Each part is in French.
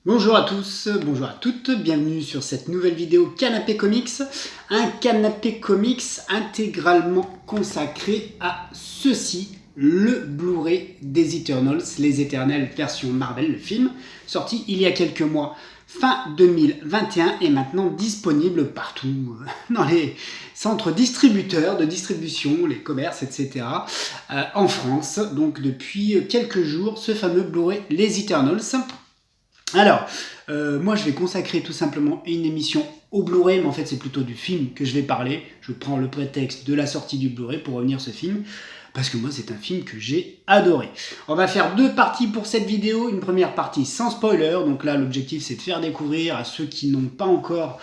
Bonjour à tous, bonjour à toutes, bienvenue sur cette nouvelle vidéo Canapé Comics, un Canapé Comics intégralement consacré à ceci, le Blu-ray des Eternals, les Éternels version Marvel, le film, sorti il y a quelques mois, fin 2021, et maintenant disponible partout, dans les centres distributeurs de distribution, les commerces, etc., en France, donc depuis quelques jours, ce fameux Blu-ray Les Eternals. Alors, moi je vais consacrer tout simplement une émission au Blu-ray, mais en fait c'est plutôt du film que je vais parler. Je prends le prétexte de la sortie du Blu-ray pour revenir sur ce film, parce que moi c'est un film que j'ai adoré. On va faire deux parties pour cette vidéo, une première partie sans spoiler, donc là l'objectif c'est de faire découvrir à ceux qui n'ont pas encore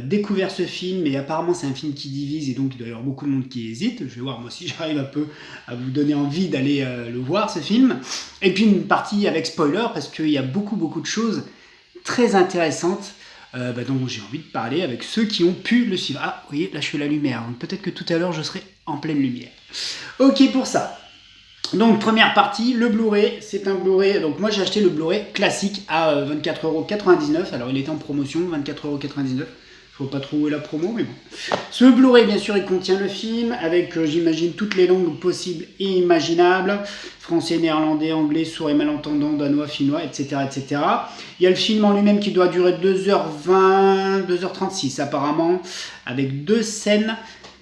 découvert ce film, et apparemment c'est un film qui divise et donc il doit y avoir beaucoup de monde qui hésite. Je vais voir moi si j'arrive un peu à vous donner envie d'aller le voir ce film. Et puis une partie avec spoiler parce qu'il y a beaucoup de choses très intéressantes dont j'ai envie de parler avec ceux qui ont pu le suivre. Ah, vous voyez, là je fais la lumière, donc peut-être que tout à l'heure je serai en pleine lumière. Ok pour ça. Donc première partie, le Blu-ray, c'est un Blu-ray, donc moi j'ai acheté le Blu-ray classique à 24,99 €, alors il était en promotion, 24,99 €, je vois pas trop où est la promo, mais bon. Ce Blu-ray, bien sûr, il contient le film, avec, j'imagine, toutes les langues possibles et imaginables, français, néerlandais, anglais, sourd et malentendant, danois, finnois, etc., etc. Il y a le film en lui-même qui doit durer 2h20, 2h36 apparemment, avec deux scènes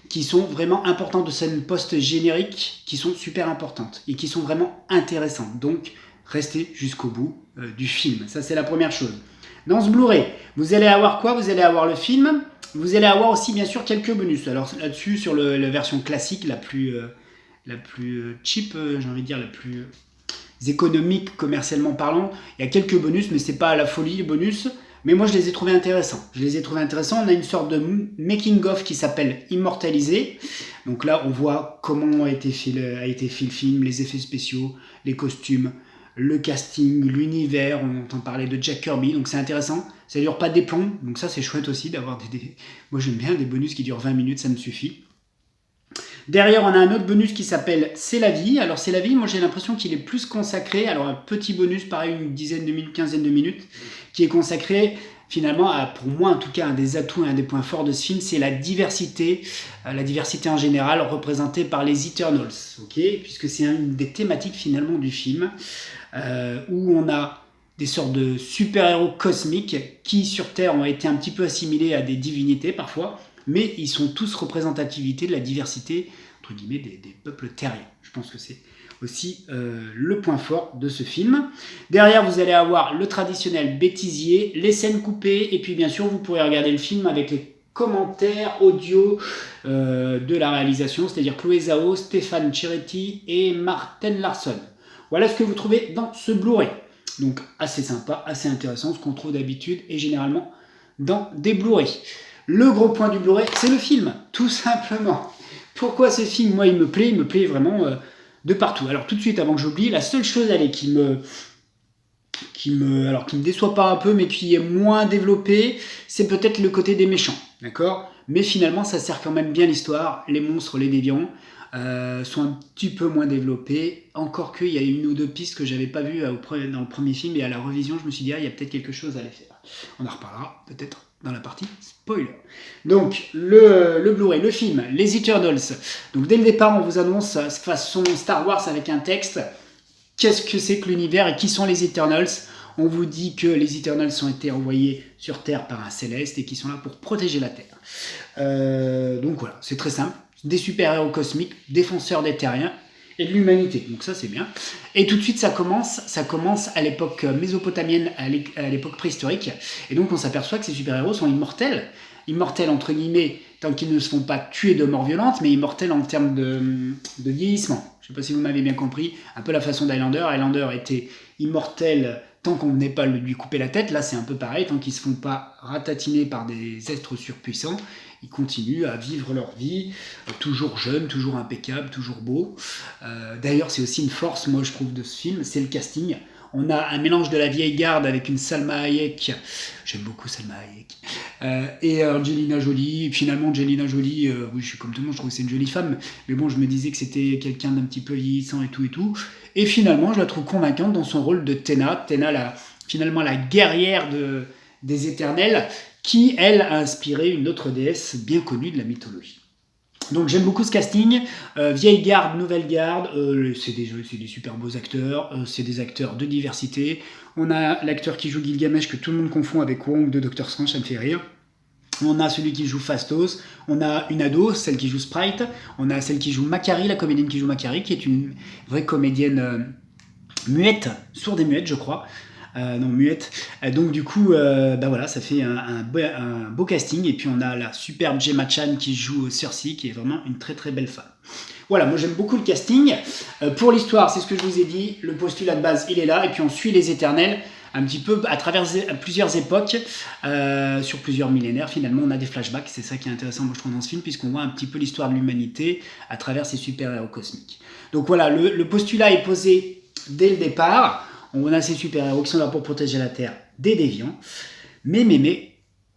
qui sont vraiment importantes, de scènes post-génériques qui sont super importantes et qui sont vraiment intéressantes. Donc, restez jusqu'au bout du film. Ça, c'est la première chose. Dans ce Blu-ray, vous allez avoir quoi? Vous allez avoir le film, vous allez avoir aussi, bien sûr, quelques bonus. Alors là-dessus, sur la version classique, la plus cheap, j'ai envie de dire, la plus économique commercialement parlant, il y a quelques bonus, mais c'est pas à la folie les bonus. Mais moi, je les ai trouvés intéressants. On a une sorte de making-of qui s'appelle Immortalisé. Donc là, on voit comment a été fait le film, les effets spéciaux, les costumes, le casting, l'univers. On entend parler de Jack Kirby, donc c'est intéressant. Ça dure pas des plombs, donc ça, c'est chouette aussi d'avoir des... Moi, j'aime bien des bonus qui durent 20 minutes, ça me suffit. Derrière, on a un autre bonus qui s'appelle C'est la vie. Alors, C'est la vie, moi j'ai l'impression qu'il est plus consacré. Alors, un petit bonus, pareil, une dizaine de minutes, quinzaine de minutes, qui est consacré finalement à, pour moi en tout cas, un des atouts et un des points forts de ce film, c'est la diversité en général représentée par les Eternals, ok, puisque c'est une des thématiques finalement du film, où on a des sortes de super-héros cosmiques qui sur Terre ont été un petit peu assimilés à des divinités parfois, mais ils sont tous représentativité de la diversité entre guillemets des peuples terriens. Je pense que c'est aussi le point fort de ce film. Derrière, vous allez avoir le traditionnel bêtisier, les scènes coupées, et puis bien sûr, vous pourrez regarder le film avec les commentaires audio de la réalisation, c'est-à-dire Chloé Zhao, Stéphane Ceretti et Martin Larsson. Voilà ce que vous trouvez dans ce Blu-ray. Donc assez sympa, assez intéressant, ce qu'on trouve d'habitude et généralement dans des Blu-ray. Le gros point du Blu-ray, c'est le film, tout simplement. Pourquoi ce film? Moi, il me plaît vraiment de partout. Alors tout de suite, avant que j'oublie, la seule chose allez, qui me déçoit pas un peu, mais qui est moins développée, c'est peut-être le côté des méchants, d'accord? Mais finalement, ça sert quand même bien l'histoire. Les monstres, les déviants sont un petit peu moins développés. Encore qu'il y a une ou deux pistes que j'avais pas vues dans le premier film, et à la revision, je me suis dit, il y a peut-être quelque chose à les faire. On en reparlera peut-être dans la partie spoiler. Donc, le Blu-ray, le film, les Eternals. Donc, dès le départ, on vous annonce façon Star Wars avec un texte. Qu'est-ce que c'est que l'univers et qui sont les Eternals? On vous dit que les Eternals ont été envoyés sur Terre par un céleste et qui sont là pour protéger la Terre. Donc voilà, c'est très simple. Des super-héros cosmiques, défenseurs des terriens et de l'humanité. Donc ça, c'est bien. Et tout de suite, ça commence à l'époque mésopotamienne, à l'époque préhistorique. Et donc, on s'aperçoit que ces super-héros sont immortels. Immortels, entre guillemets, tant qu'ils ne se font pas tuer de mort violente, mais immortels en termes de vieillissement. Je ne sais pas si vous m'avez bien compris. Un peu la façon d'Highlander. Highlander était immortel tant qu'on ne venait pas lui couper la tête. Là, c'est un peu pareil. Tant qu'ils ne se font pas ratatiner par des êtres surpuissants, ils continuent à vivre leur vie, toujours jeunes, toujours impeccables, toujours beaux. D'ailleurs, c'est aussi une force, moi, je trouve, de ce film, c'est le casting. On a un mélange de la vieille garde avec une Salma Hayek, j'aime beaucoup Salma Hayek, et Angelina Jolie. Et finalement, Angelina Jolie, oui, je suis comme tout le monde, je trouve que c'est une jolie femme, mais bon, je me disais que c'était quelqu'un d'un petit peu vieillissant et tout. Et finalement, je la trouve convaincante dans son rôle de Tena, finalement la guerrière des Éternels, qui, elle, a inspiré une autre déesse bien connue de la mythologie. Donc j'aime beaucoup ce casting, vieille garde, nouvelle garde, c'est des super beaux acteurs, c'est des acteurs de diversité. On a l'acteur qui joue Gilgamesh que tout le monde confond avec Wong de Doctor Strange, ça me fait rire. On a celui qui joue Phastos, on a une ado, celle qui joue Sprite, on a celle qui joue Makari, la comédienne qui joue Makari, qui est une vraie comédienne muette, sourde et muette je crois. Non, muette. Donc du coup, voilà, ça fait un beau casting. Et puis on a la superbe Gemma Chan qui joue Cersei, qui est vraiment une très très belle femme. Voilà, moi j'aime beaucoup le casting. Pour l'histoire, c'est ce que je vous ai dit. Le postulat de base, il est là. Et puis on suit les Éternels un petit peu à travers plusieurs époques, sur plusieurs millénaires. Finalement, on a des flashbacks. C'est ça qui est intéressant, moi je trouve, dans ce film, puisqu'on voit un petit peu l'histoire de l'humanité à travers ces super-héros cosmiques. Donc voilà, le postulat est posé dès le départ. On a ces super-héros qui sont là pour protéger la Terre des déviants. Mais,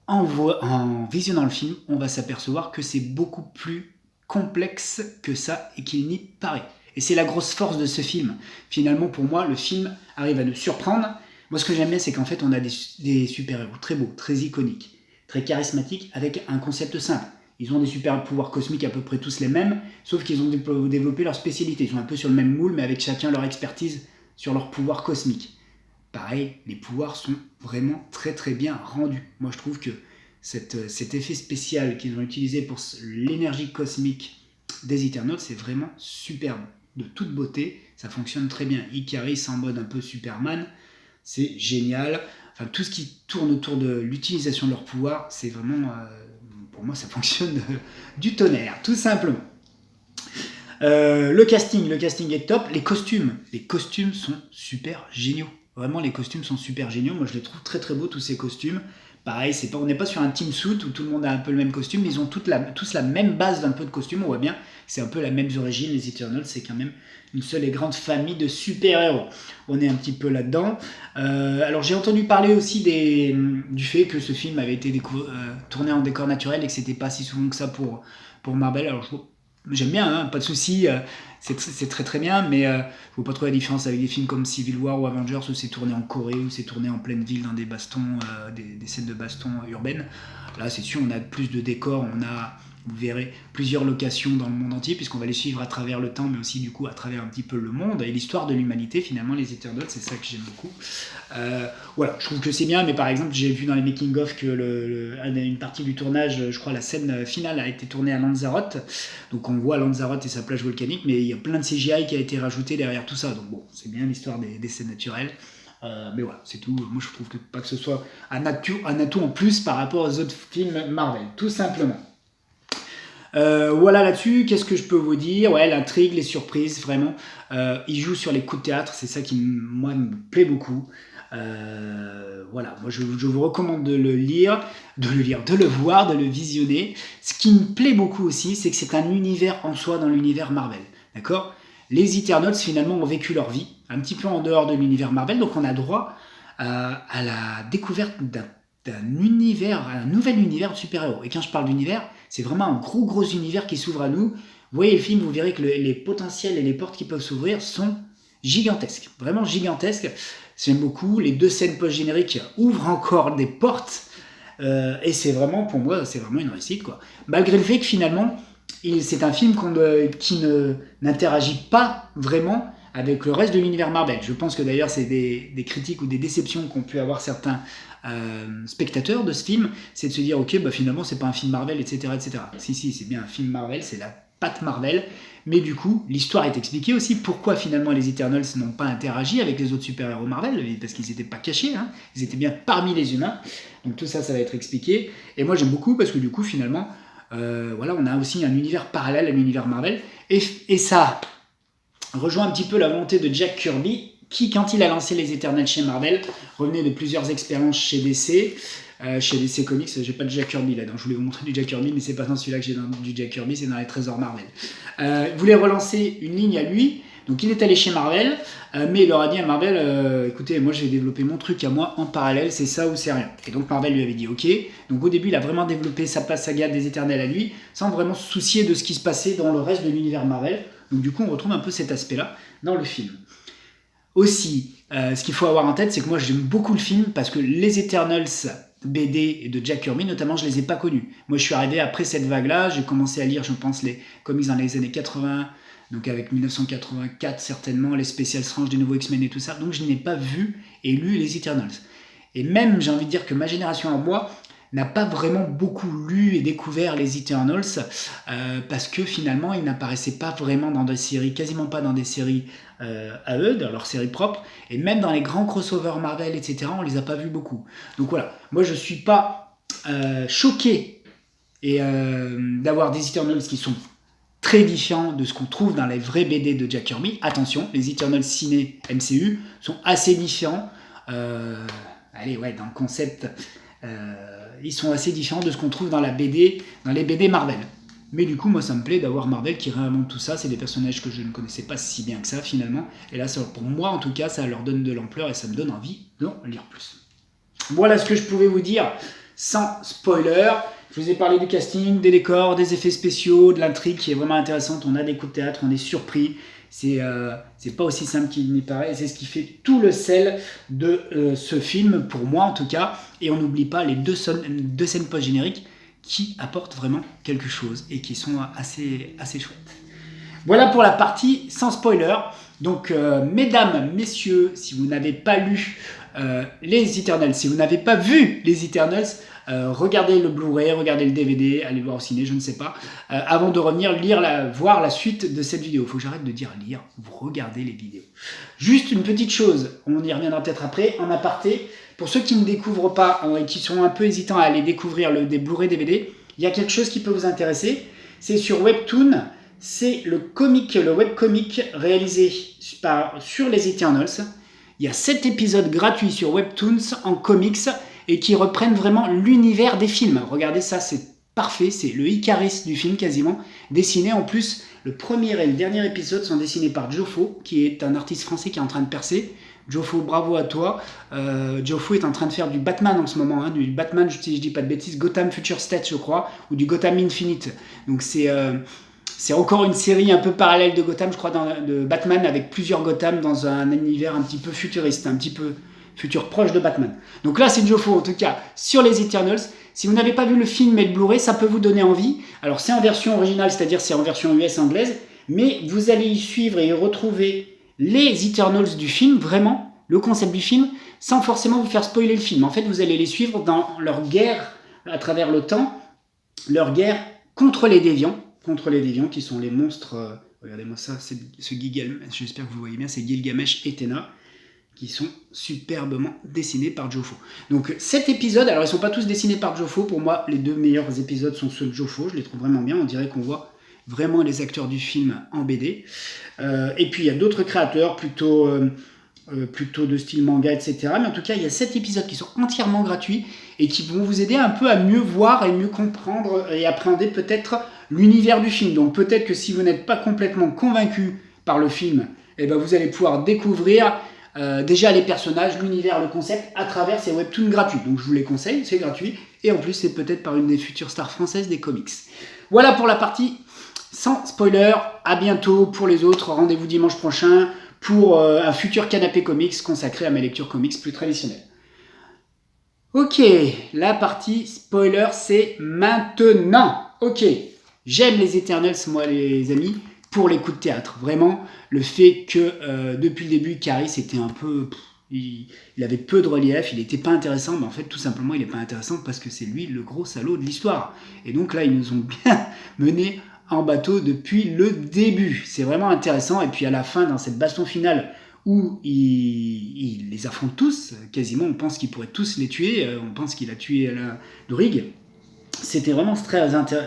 en visionnant le film, on va s'apercevoir que c'est beaucoup plus complexe que ça et qu'il n'y paraît. Et c'est la grosse force de ce film. Finalement, pour moi, le film arrive à nous surprendre. Moi, ce que j'aime bien, c'est qu'en fait, on a des super-héros très beaux, très iconiques, très charismatiques, avec un concept simple. Ils ont des super-pouvoirs cosmiques à peu près tous les mêmes, sauf qu'ils ont développé leur spécialité. Ils sont un peu sur le même moule, mais avec chacun leur expertise sur leur pouvoir cosmique. Pareil, les pouvoirs sont vraiment très très bien rendus. Moi je trouve que cet effet spécial qu'ils ont utilisé pour l'énergie cosmique des Eternals, c'est vraiment superbe. De toute beauté, ça fonctionne très bien. Ikaris en mode un peu Superman, c'est génial. Enfin, tout ce qui tourne autour de l'utilisation de leurs pouvoirs, c'est vraiment, pour moi ça fonctionne du tonnerre, tout simplement. Le casting est top. Les costumes sont super géniaux. Vraiment, les costumes sont super géniaux. Moi, je les trouve très très beaux, tous ces costumes. Pareil, on n'est pas sur un team suit où tout le monde a un peu le même costume. Ils ont tous la même base d'un peu de costume. On voit bien, c'est un peu la même origine. Les Eternals, c'est quand même une seule et grande famille de super-héros. On est un petit peu là-dedans. Alors, j'ai entendu parler aussi du fait que ce film avait été tourné en décor naturel et que c'était pas si souvent que ça pour Marvel. Alors, j'aime bien, hein, pas de souci, c'est très très bien, mais je vois pas trop la différence avec des films comme Civil War ou Avengers où c'est tourné en Corée, où c'est tourné en pleine ville dans des bastons, des scènes de baston urbaines. Là, c'est sûr, on a plus de décors, vous verrez, plusieurs locations dans le monde entier, puisqu'on va les suivre à travers le temps, mais aussi du coup à travers un petit peu le monde et l'histoire de l'humanité. Finalement, les Eternals, c'est ça que j'aime beaucoup. Voilà, je trouve que c'est bien, mais par exemple, j'ai vu dans les making-of que une partie du tournage, je crois la scène finale a été tournée à Lanzarote. Donc on voit Lanzarote et sa plage volcanique, mais il y a plein de CGI qui a été rajouté derrière tout ça. Donc bon, c'est bien l'histoire des scènes naturelles. Mais voilà, c'est tout. Moi, je trouve pas que ce soit un atout en plus par rapport aux autres films Marvel, tout simplement. Voilà là-dessus, qu'est-ce que je peux vous dire? Ouais, l'intrigue, les surprises, vraiment. Il joue sur les coups de théâtre, c'est ça qui, moi, me plaît beaucoup. Voilà, moi je vous recommande de le voir, de le visionner. Ce qui me plaît beaucoup aussi, c'est que c'est un univers en soi dans l'univers Marvel. D'accord? Les Eternals, finalement, ont vécu leur vie un petit peu en dehors de l'univers Marvel, donc on a droit à la découverte d'un univers, un nouvel univers de super-héros. Et quand je parle d'univers, c'est vraiment un gros univers qui s'ouvre à nous. Vous voyez le film, vous verrez que les potentiels et les portes qui peuvent s'ouvrir sont gigantesques, vraiment gigantesques. J'aime beaucoup. Les 2 scènes post-génériques ouvrent encore des portes. Et c'est vraiment, pour moi, c'est vraiment une réussite, quoi. Malgré le fait que finalement, c'est un film qui n'interagit pas vraiment avec le reste de l'univers Marvel. Je pense que d'ailleurs, c'est des critiques ou des déceptions qu'ont pu avoir certains spectateurs de ce film, c'est de se dire, ok, bah finalement, c'est pas un film Marvel, etc. etc. Si, c'est bien un film Marvel, c'est la patte Marvel, mais du coup, l'histoire est expliquée aussi pourquoi finalement les Eternals n'ont pas interagi avec les autres super-héros Marvel, parce qu'ils n'étaient pas cachés, hein, ils étaient bien parmi les humains, donc tout ça, ça va être expliqué, et moi j'aime beaucoup parce que du coup, finalement, voilà, on a aussi un univers parallèle à l'univers Marvel, et ça rejoint un petit peu la volonté de Jack Kirby, qui, quand il a lancé les Eternals chez Marvel, revenait de plusieurs expériences chez DC, chez DC Comics. J'ai pas de Jack Kirby là, donc je voulais vous montrer du Jack Kirby, mais c'est pas dans celui-là que j'ai du Jack Kirby, c'est dans les Trésors Marvel. Il voulait relancer une ligne à lui, donc il est allé chez Marvel, mais il leur a dit à Marvel, écoutez, moi je vais développer mon truc à moi en parallèle, c'est ça ou c'est rien. Et donc Marvel lui avait dit ok, donc au début il a vraiment développé sa saga des Éternels à lui, sans vraiment se soucier de ce qui se passait dans le reste de l'univers Marvel, donc du coup on retrouve un peu cet aspect-là dans le film. Aussi, ce qu'il faut avoir en tête, c'est que moi j'aime beaucoup le film parce que les Eternals BD de Jack Kirby, notamment, je les ai pas connus. Moi, je suis arrivé après cette vague-là, j'ai commencé à lire, je pense, les comics dans les années 80, donc avec 1984 certainement, les Special Strange des nouveaux X-Men et tout ça, donc je n'ai pas vu et lu les Eternals. Et même, j'ai envie de dire que ma génération à moi n'a pas vraiment beaucoup lu et découvert les Eternals parce que finalement, ils n'apparaissaient pas vraiment dans des séries, quasiment pas dans des séries à eux, dans leurs séries propres, et même dans les grands crossovers Marvel, etc., on les a pas vus beaucoup. Donc voilà, moi je suis pas choqué et d'avoir des Eternals qui sont très différents de ce qu'on trouve dans les vrais BD de Jack Kirby. Attention, les Eternals ciné MCU sont assez différents. Allez, ouais, dans le concept, ils sont assez différents de ce qu'on trouve dans la BD, dans les BD Marvel. Mais du coup, moi, ça me plaît d'avoir Marvel qui réinvente tout ça. C'est des personnages que je ne connaissais pas si bien que ça, finalement. Et là, ça, pour moi, en tout cas, ça leur donne de l'ampleur et ça me donne envie d'en lire plus. Voilà ce que je pouvais vous dire sans spoiler. Je vous ai parlé du casting, des décors, des effets spéciaux, de l'intrigue qui est vraiment intéressante. On a des coups de théâtre, on est surpris. C'est pas aussi simple qu'il n'y paraît. Et c'est ce qui fait tout le sel de ce film, pour moi en tout cas. Et on n'oublie pas les deux scènes post-génériques qui apportent vraiment quelque chose et qui sont assez chouettes. Voilà pour la partie sans spoiler. Donc, mesdames, messieurs, si vous n'avez pas lu les Eternals, si vous n'avez pas vu les Eternals, regardez le Blu-ray, regardez le DVD, allez le voir au ciné, je ne sais pas, avant de revenir voir la suite de cette vidéo. Il faut que j'arrête de dire lire, vous regardez les vidéos. Juste une petite chose, on y reviendra peut-être après, en aparté, pour ceux qui ne découvrent pas et qui sont un peu hésitants à aller découvrir des Blu-ray DVD, il y a quelque chose qui peut vous intéresser, c'est sur Webtoon. C'est le webcomic réalisé sur les Eternals. Il y a 7 épisodes gratuits sur Webtoons en comics et qui reprennent vraiment l'univers des films. Regardez ça, c'est parfait, c'est le Icaris du film quasiment, dessiné en plus. Le premier et le dernier épisode sont dessinés par Jofo, qui est un artiste français qui est en train de percer. Jofo, bravo à toi. Jofo est en train de faire du Batman en ce moment, du Batman, si je dis pas de bêtises, Gotham Future State je crois, ou du Gotham Infinite. Donc c'est encore une série un peu parallèle de Gotham, je crois, de Batman, avec plusieurs Gotham dans un univers un petit peu futuriste, un petit peu futur proche de Batman. Donc là, c'est Jofo, en tout cas, sur les Eternals. Si vous n'avez pas vu le film et le Blu-ray, ça peut vous donner envie. Alors, c'est en version originale, c'est-à-dire c'est en version US anglaise, mais vous allez y suivre et y retrouver les Eternals du film, vraiment, le concept du film, sans forcément vous faire spoiler le film. En fait, vous allez les suivre dans leur guerre à travers le temps, leur guerre contre les déviants, qui sont les monstres, regardez-moi ça, c'est ce Gilgamesh, j'espère que vous voyez bien, c'est Gilgamesh et Tena, qui sont superbement dessinés par Jofo. Donc cet épisode, alors ils ne sont pas tous dessinés par Jofo, pour moi les 2 meilleurs épisodes sont ceux de Jofo, je les trouve vraiment bien, on dirait qu'on voit vraiment les acteurs du film en BD. Et puis il y a d'autres créateurs, plutôt de style manga, etc. Mais en tout cas, il y a 7 épisodes qui sont entièrement gratuits et qui vont vous aider un peu à mieux voir et mieux comprendre et appréhender peut-être l'univers du film. Donc peut-être que si vous n'êtes pas complètement convaincu par le film, eh ben vous allez pouvoir découvrir déjà les personnages, l'univers, le concept à travers ces webtoons gratuits. Donc je vous les conseille, c'est gratuit. Et en plus, c'est peut-être par une des futures stars françaises des comics. Voilà pour la partie sans spoiler. À bientôt pour les autres. Rendez-vous dimanche prochain pour un futur canapé comics consacré à mes lectures comics plus traditionnelles. Ok, la partie spoiler, c'est maintenant. Ok, j'aime les Eternals, moi les amis, pour les coups de théâtre. Vraiment, le fait que depuis le début, Caris était un peu... Il avait peu de relief, il n'était pas intéressant, mais en fait, tout simplement, il n'est pas intéressant parce que c'est lui le gros salaud de l'histoire. Et donc là, ils nous ont bien menés en bateau depuis le début. C'est vraiment intéressant. Et puis à la fin, dans cette baston finale où il les affronte tous, quasiment, on pense qu'il pourrait tous les tuer, on pense qu'il a tué Dorig. C'était vraiment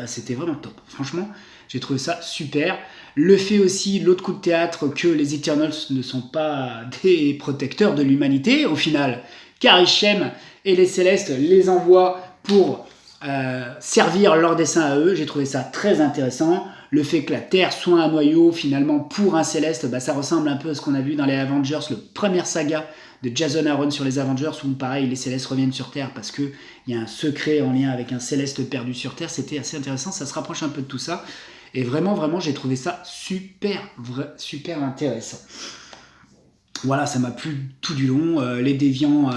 c'était vraiment top. Franchement, j'ai trouvé ça super. Le fait aussi, l'autre coup de théâtre, que les Eternals ne sont pas des protecteurs de l'humanité, au final, car Shem et les Célestes les envoient pour servir leur dessein à eux. J'ai trouvé ça très intéressant. Le fait que la Terre soit un noyau, finalement, pour un Céleste, ça ressemble un peu à ce qu'on a vu dans les Avengers, la première saga de Jason Aaron sur les Avengers, où pareil, les Célestes reviennent sur Terre parce qu'il y a un secret en lien avec un Céleste perdu sur Terre. C'était assez intéressant, ça se rapproche un peu de tout ça. Et vraiment, j'ai trouvé ça super intéressant. Voilà, ça m'a plu tout du long. Les déviants,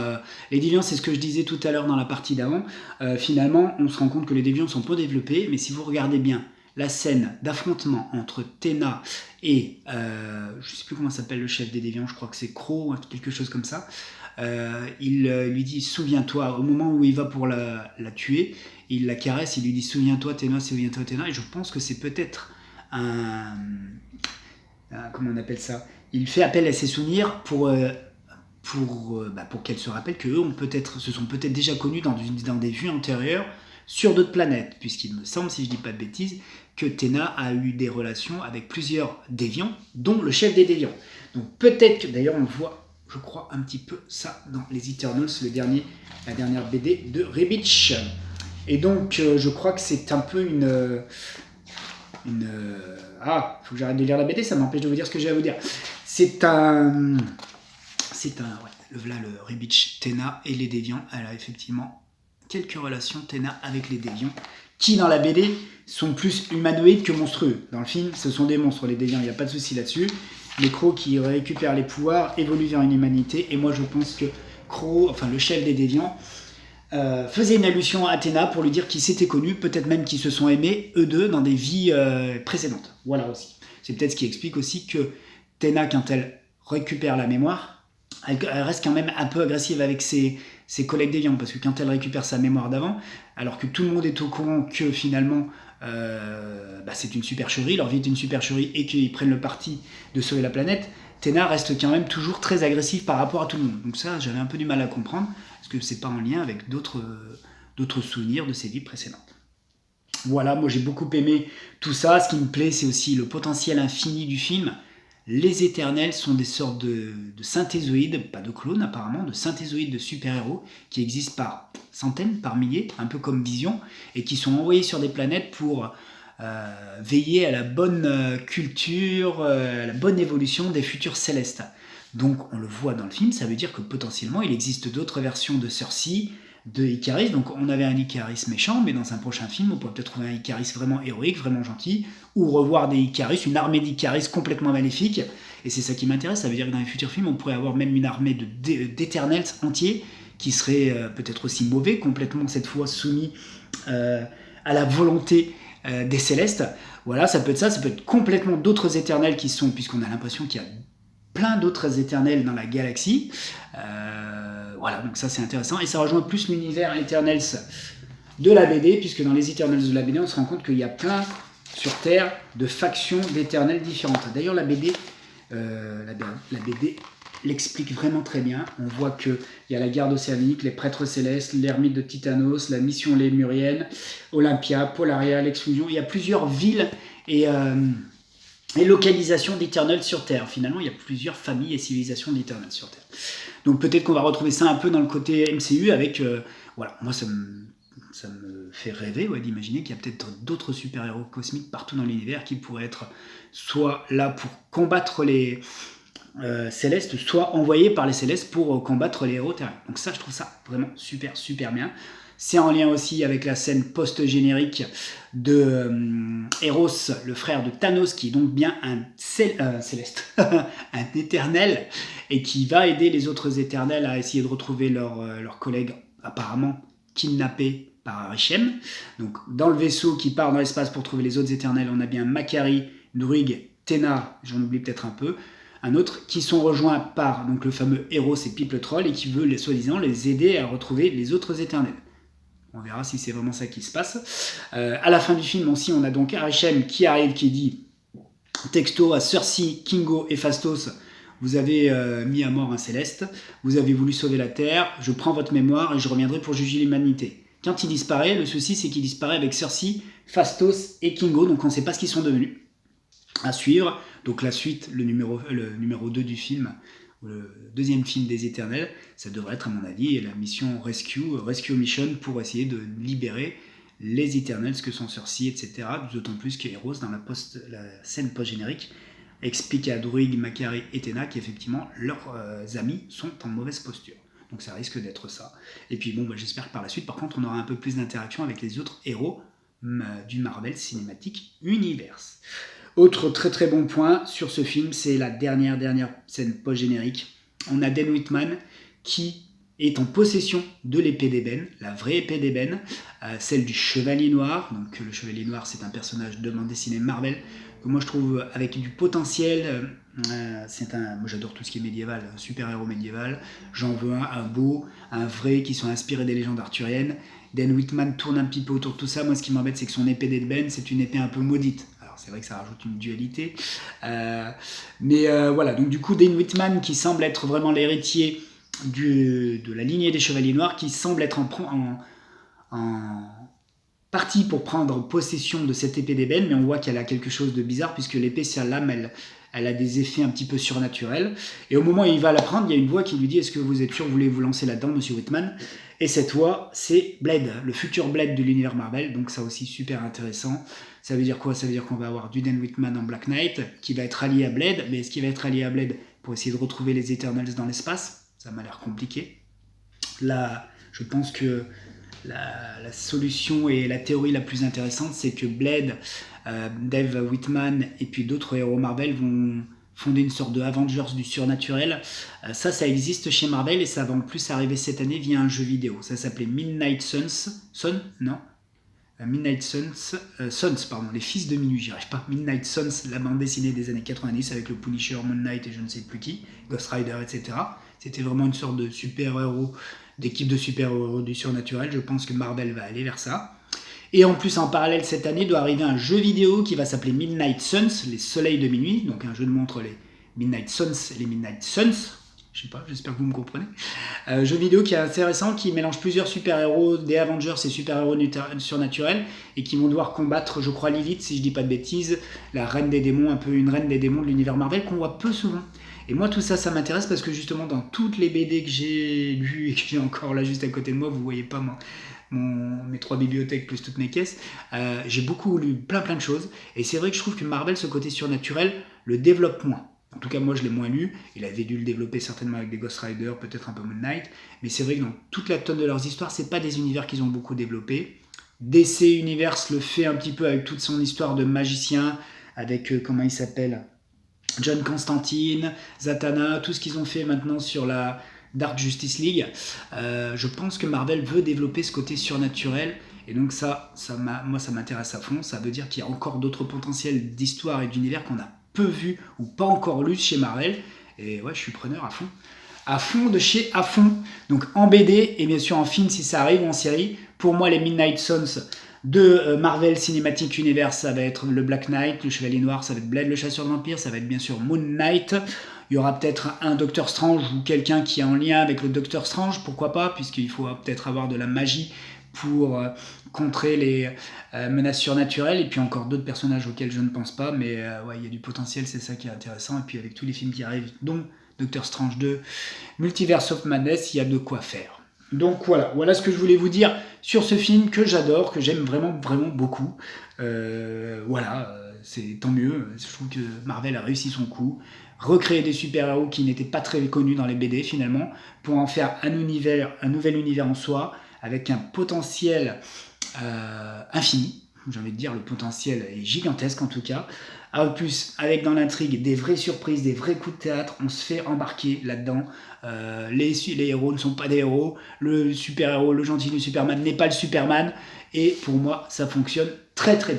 c'est ce que je disais tout à l'heure dans la partie d'avant. Finalement, on se rend compte que les déviants sont peu développés, mais si vous regardez bien la scène d'affrontement entre Téna et je sais plus comment s'appelle le chef des déviants, je crois que c'est Crow, quelque chose comme ça. Il lui dit souviens-toi, au moment où il va pour la tuer, il la caresse, il lui dit souviens-toi Téna, et je pense que c'est peut-être comment on appelle ça, il fait appel à ses souvenirs pour qu'elle se rappelle qu'eux se sont peut-être déjà connus dans des vues antérieures sur d'autres planètes, puisqu'il me semble, si je dis pas de bêtises, que Téna a eu des relations avec plusieurs déviants, dont le chef des déviants. Donc peut-être que, d'ailleurs on voit, je crois, un petit peu ça dans les Eternals, la dernière BD de Rebic. Et donc je crois que c'est un peu faut que j'arrête de lire la BD, ça m'empêche de vous dire ce que j'ai à vous dire. Voilà, le Rebic, Téna et les déviants. Elle a effectivement quelques relations, Téna, avec les déviants, qui dans la BD sont plus humanoïdes que monstrueux. Dans le film, ce sont des monstres, les déviants, il n'y a pas de souci là-dessus. Les Crows qui récupèrent les pouvoirs évoluent vers une humanité, et moi je pense que Crow, enfin le chef des déviants, faisait une allusion à Athéna pour lui dire qu'ils s'étaient connus, peut-être même qu'ils se sont aimés, eux deux, dans des vies précédentes. Voilà aussi. C'est peut-être ce qui explique aussi que Téna, quand elle récupère la mémoire, elle reste quand même un peu agressive avec ses collègues déviants, parce que quand elle récupère sa mémoire d'avant, alors que tout le monde est au courant que finalement c'est une supercherie, leur vie est une supercherie, et qu'ils prennent le parti de sauver la planète, Téna reste quand même toujours très agressif par rapport à tout le monde. Donc ça, j'avais un peu du mal à comprendre, parce que c'est pas en lien avec d'autres souvenirs de ses vies précédentes. Voilà, moi j'ai beaucoup aimé tout ça. Ce qui me plaît, c'est aussi le potentiel infini du film. Les Éternels sont des sortes de synthézoïdes, pas de clones apparemment, de synthézoïdes de super-héros qui existent par centaines, par milliers, un peu comme Vision, et qui sont envoyés sur des planètes pour veiller à la bonne culture, à la bonne évolution des futurs célestes. Donc on le voit dans le film, ça veut dire que potentiellement il existe d'autres versions de Cersei, de Ikaris. Donc on avait un Ikaris méchant, mais dans un prochain film on pourrait peut-être trouver un Ikaris vraiment héroïque, vraiment gentil, ou revoir des Ikaris, une armée d'Ikaris complètement maléfique. Et c'est ça qui m'intéresse, ça veut dire que dans les futurs films on pourrait avoir même une armée d'Éternels entiers qui seraient peut-être aussi mauvais, complètement cette fois soumis à la volonté des Célestes. Voilà, ça peut être ça, ça peut être complètement d'autres Éternels qui sont, puisqu'on a l'impression qu'il y a plein d'autres Éternels dans la galaxie. Voilà, donc ça c'est intéressant. Et ça rejoint plus l'univers Eternals de la BD, puisque dans les Eternals de la BD, on se rend compte qu'il y a plein sur Terre de factions d'Éternels différentes. D'ailleurs, la BD l'explique vraiment très bien. On voit qu'il y a la garde océanique, les prêtres célestes, l'ermite de Titanos, la mission lémurienne, Olympia, Polaria, l'exclusion. Il y a plusieurs villes et localisations d'Eternals sur Terre. Finalement, il y a plusieurs familles et civilisations d'Eternals sur Terre. Donc peut-être qu'on va retrouver ça un peu dans le côté MCU avec... voilà, moi ça me fait rêver d'imaginer qu'il y a peut-être d'autres super-héros cosmiques partout dans l'univers qui pourraient être soit là pour combattre les Célestes, soit envoyés par les Célestes pour combattre les héros terrestres. Donc ça, je trouve ça vraiment super, super bien. C'est en lien aussi avec la scène post-générique de Eros, le frère de Thanos, qui est donc bien un Céleste, un Éternel, et qui va aider les autres Éternels à essayer de retrouver leurs collègues apparemment kidnappés par Arishem. Donc dans le vaisseau qui part dans l'espace pour trouver les autres Éternels, on a bien Makari, Druig, Téna, j'en oublie peut-être un peu, un autre, qui sont rejoints par donc, le fameux Eros et Pipe le Troll, et qui veut, soi-disant, les aider à retrouver les autres Éternels. On verra si c'est vraiment ça qui se passe. À la fin du film aussi, on a donc Arishem qui arrive, qui dit texto à Cersei, Kingo et Phastos, vous avez mis à mort un Céleste, vous avez voulu sauver la Terre, je prends votre mémoire et je reviendrai pour juger l'humanité. Quand il disparaît, le souci c'est qu'il disparaît avec Cersei, Phastos et Kingo, donc on ne sait pas ce qu'ils sont devenus. À suivre, donc la suite, le numéro 2 du film, le deuxième film des Éternels, ça devrait être à mon avis la mission Rescue Mission pour essayer de libérer les Éternels que sont Cersei, etc. D'autant plus que Eros, dans la scène post-générique, explique à Druig, Makari et Téna qu'effectivement leurs amis sont en mauvaise posture. Donc ça risque d'être ça. Et puis bon, j'espère que par la suite, par contre, on aura un peu plus d'interaction avec les autres héros du Marvel Cinematic Universe. Autre très très bon point sur ce film, c'est la dernière scène post-générique on a Dan Whitman qui est en possession de l'épée d'ébène, la vraie épée d'ébène, celle du Chevalier Noir. Donc le Chevalier Noir, c'est un personnage de bande dessinée Marvel que moi je trouve avec du potentiel. Moi j'adore tout ce qui est médiéval, super-héros médiéval. J'en veux un beau, un vrai, qui soit inspiré des légendes arthuriennes. Dan Whitman tourne un petit peu autour de tout ça. Moi ce qui m'embête, c'est que son épée d'ébène, c'est une épée un peu maudite. Alors c'est vrai que ça rajoute une dualité. Voilà, donc du coup Dan Whitman qui semble être vraiment l'héritier de la lignée des Chevaliers Noirs, qui semble être en partie pour prendre possession de cette épée d'ébène, mais on voit qu'elle a quelque chose de bizarre, puisque l'épée, sa lame, elle a des effets un petit peu surnaturels. Et au moment où il va la prendre, il y a une voix qui lui dit « Est-ce que vous êtes sûr, vous voulez vous lancer là-dedans, monsieur Whitman ?» Et cette voix, c'est Blade, le futur Blade de l'univers Marvel, donc ça aussi super intéressant. Ça veut dire quoi? Ça veut dire qu'on va avoir du Dan Whitman en Black Knight, qui va être allié à Blade, mais est-ce qu'il va être allié à Blade pour essayer de retrouver les Eternals dans l'espace? Ça m'a l'air compliqué. Là, je pense que la solution et la théorie la plus intéressante, c'est que Blade, Dave Whitman et puis d'autres héros Marvel vont fonder une sorte de Avengers du surnaturel. Ça existe chez Marvel et ça va en plus arriver cette année via un jeu vidéo. Ça s'appelait Midnight Suns. Midnight Suns, les fils de minuit, j'y arrive pas. Midnight Suns, la bande dessinée des années 90 avec le Punisher, Moon Knight et je ne sais plus qui, Ghost Rider, etc. C'était vraiment une sorte de super-héros, d'équipe de super-héros du surnaturel. Je pense que Marvel va aller vers ça. Et en plus, en parallèle, cette année, doit arriver un jeu vidéo qui va s'appeler Midnight Suns, les soleils de minuit. Donc un jeu de montre les Midnight Suns et les Midnight Suns. Je sais pas, j'espère que vous me comprenez. Jeu vidéo qui est intéressant, qui mélange plusieurs super-héros, des Avengers et super-héros surnaturels, et qui vont devoir combattre, je crois, Lilith, si je dis pas de bêtises, la reine des démons, un peu une reine des démons de l'univers Marvel, qu'on voit peu souvent. Et moi, tout ça, ça m'intéresse parce que justement, dans toutes les BD que j'ai lues et que j'ai encore là juste à côté de moi, vous voyez pas mes 3 bibliothèques plus toutes mes caisses, j'ai beaucoup lu plein de choses. Et c'est vrai que je trouve que Marvel, ce côté surnaturel, le développe moins. En tout cas, moi, je l'ai moins lu. Il avait dû le développer certainement avec des Ghost Rider, peut-être un peu Moon Knight. Mais c'est vrai que dans toute la tonne de leurs histoires, c'est pas des univers qu'ils ont beaucoup développés. DC Universe le fait un petit peu avec toute son histoire de magicien, avec, comment il s'appelle, John Constantine, Zatanna, tout ce qu'ils ont fait maintenant sur la Dark Justice League. Je pense que Marvel veut développer ce côté surnaturel. Et donc moi, ça m'intéresse à fond. Ça veut dire qu'il y a encore d'autres potentiels d'histoire et d'univers qu'on a peu vu ou pas encore lu chez Marvel. Et ouais, je suis preneur à fond. À fond de chez à fond. Donc en BD et bien sûr en film si ça arrive ou en série. Pour moi, les Midnight Suns de Marvel Cinematic Universe, ça va être le Black Knight, le Chevalier Noir, ça va être Blade, le Chasseur de Vampires, ça va être bien sûr Moon Knight. Il y aura peut-être un Docteur Strange ou quelqu'un qui est en lien avec le Docteur Strange, pourquoi pas, puisqu'il faut peut-être avoir de la magie pour contrer les menaces surnaturelles, et puis encore d'autres personnages auxquels je ne pense pas, mais ouais, il y a du potentiel, c'est ça qui est intéressant, et puis avec tous les films qui arrivent, dont Doctor Strange 2, Multiverse of Madness, il y a de quoi faire. Donc voilà ce que je voulais vous dire sur ce film que j'adore, que j'aime vraiment beaucoup. C'est tant mieux, je trouve que Marvel a réussi son coup. Recréer des super-héros qui n'étaient pas très connus dans les BD finalement, pour en faire un nouvel univers en soi, avec un potentiel infini. J'ai envie de dire, le potentiel est gigantesque en tout cas. En plus, avec dans l'intrigue des vraies surprises, des vrais coups de théâtre, on se fait embarquer là-dedans. Les héros ne sont pas des héros. Le super-héros, le gentil du Superman n'est pas le Superman. Et pour moi, ça fonctionne très bien.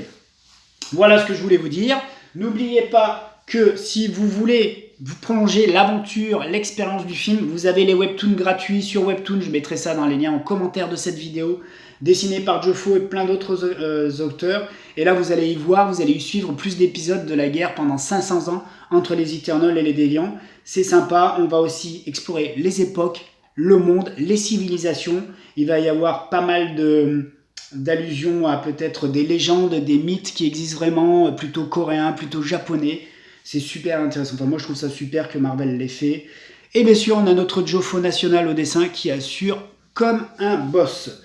Voilà ce que je voulais vous dire. N'oubliez pas que si vous voulez vous prolonger l'aventure, l'expérience du film, vous avez les webtoons gratuits sur Webtoon. Je mettrai ça dans les liens en commentaire de cette vidéo. Dessiné par Joe et plein d'autres auteurs. Et là, vous allez y voir, vous allez y suivre plus d'épisodes de la guerre pendant 500 ans entre les Eternals et les Déviants. C'est sympa, on va aussi explorer les époques, le monde, les civilisations. Il va y avoir pas mal d'allusions à peut-être des légendes, des mythes qui existent vraiment, plutôt coréens, plutôt japonais. C'est super intéressant. Enfin, moi, je trouve ça super que Marvel l'ait fait. Et bien sûr, on a notre Joe national au dessin qui assure comme un boss.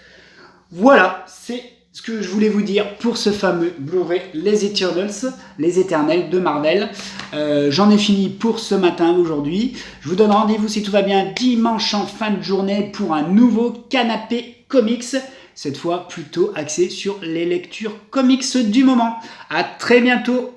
Voilà, c'est ce que je voulais vous dire pour ce fameux Blu-ray Les Eternals, les Éternels de Marvel. J'en ai fini pour ce matin aujourd'hui. Je vous donne rendez-vous si tout va bien dimanche en fin de journée pour un nouveau canapé comics. Cette fois plutôt axé sur les lectures comics du moment. À très bientôt.